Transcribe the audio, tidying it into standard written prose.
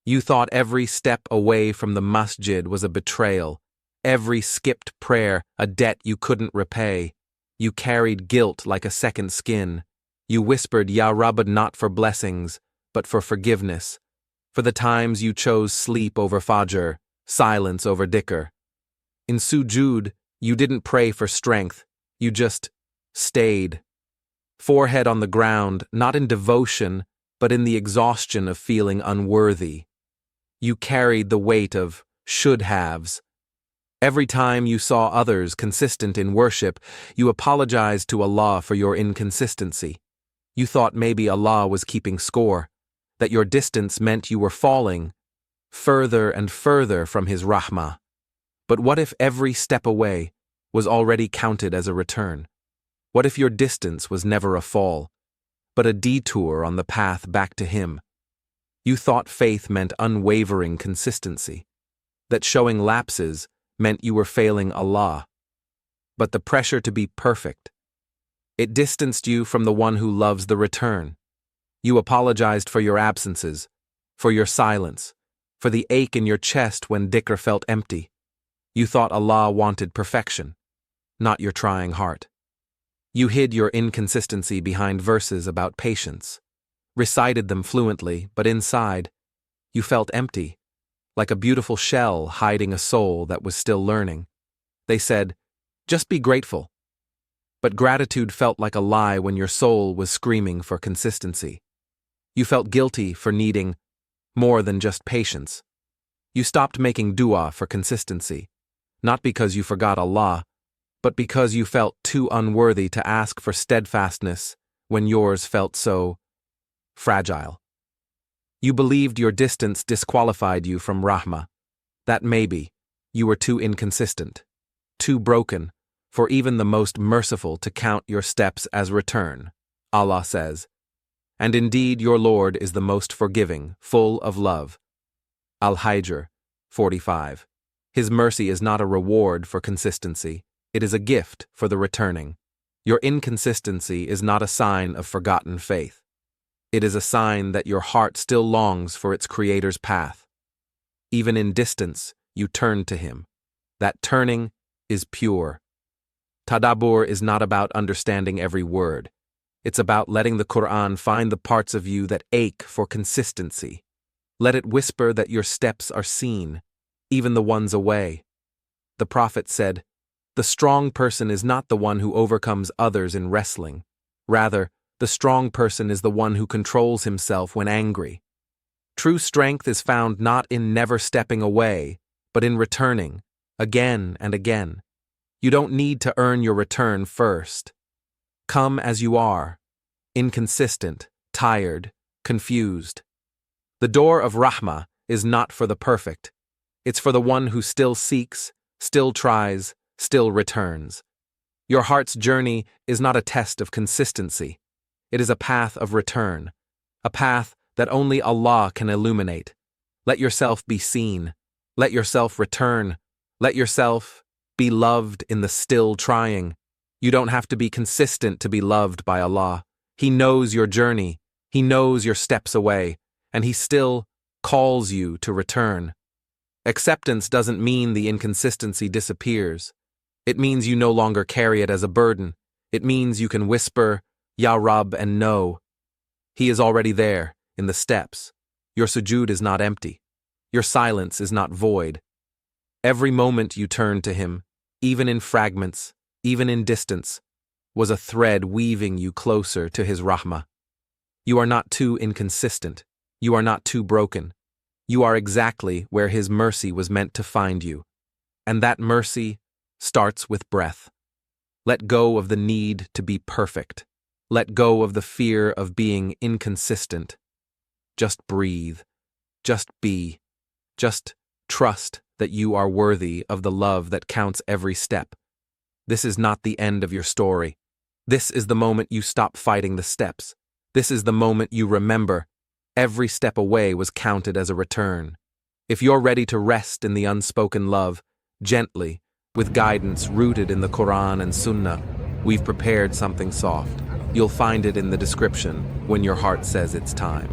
You thought every step away from the masjid was a betrayal, every skipped prayer a debt you couldn't repay. You carried guilt like a second skin. You whispered, Ya Rabb, not for blessings, but for forgiveness, for the times you chose sleep over fajr, silence over dhikr. In sujood, you didn't pray for strength, you just stayed. Forehead on the ground, not in devotion, but in the exhaustion of feeling unworthy. You carried the weight of should-haves. Every time you saw others consistent in worship, you apologized to Allah for your inconsistency. You thought maybe Allah was keeping score, that your distance meant you were falling further and further from His rahmah. But what if every step away was already counted as a return? What if your distance was never a fall, but a detour on the path back to Him? You thought faith meant unwavering consistency, that showing lapses meant you were failing Allah. But the pressure to be perfect, it distanced you from the one who loves the return. You apologized for your absences, for your silence, for the ache in your chest when dhikr felt empty. You thought Allah wanted perfection, not your trying heart. You hid your inconsistency behind verses about patience, recited them fluently, but inside, you felt empty, like a beautiful shell hiding a soul that was still learning. They said, just be grateful. But gratitude felt like a lie when your soul was screaming for consistency. You felt guilty for needing more than just patience. You stopped making dua for consistency, not because you forgot Allah, but because you felt too unworthy to ask for steadfastness when yours felt so fragile. You believed your distance disqualified you from rahmah, that maybe you were too inconsistent, too broken, for even the most merciful to count your steps as return. Allah says, and indeed your Lord is the most forgiving, full of love. Al-Hijr 45. His mercy is not a reward for consistency, it is a gift for the returning. Your inconsistency is not a sign of forgotten faith. It is a sign that your heart still longs for its Creator's path. Even in distance, you turn to Him. That turning is pure. Tadabbur is not about understanding every word. It's about letting the Qur'an find the parts of you that ache for consistency. Let it whisper that your steps are seen, even the ones away. The Prophet said, the strong person is not the one who overcomes others in wrestling. Rather, the strong person is the one who controls himself when angry. True strength is found not in never stepping away, but in returning, again and again. You don't need to earn your return first. Come as you are, inconsistent, tired, confused. The door of rahmah is not for the perfect. It's for the one who still seeks, still tries, still returns. Your heart's journey is not a test of consistency. It is a path of return, a path that only Allah can illuminate. Let yourself be seen. Let yourself return. Let yourself be loved in the still trying. You don't have to be consistent to be loved by Allah. He knows your journey. He knows your steps away, and He still calls you to return. Acceptance doesn't mean the inconsistency disappears. It means you no longer carry it as a burden. It means you can whisper, Ya Rabb, and know He is already there, in the steps. Your sujood is not empty. Your silence is not void. Every moment you turn to Him, even in fragments, even in distance, was a thread weaving you closer to His rahmah. You are not too inconsistent. You are not too broken. You are exactly where His mercy was meant to find you. And that mercy starts with breath. Let go of the need to be perfect. Let go of the fear of being inconsistent. Just breathe. Just be. Just trust that you are worthy of the love that counts every step. This is not the end of your story. This is the moment you stop fighting the steps. This is the moment you remember every step away was counted as a return. If you're ready to rest in the unspoken love, gently, with guidance rooted in the Qur'an and Sunnah, we've prepared something soft. You'll find it in the description when your heart says it's time.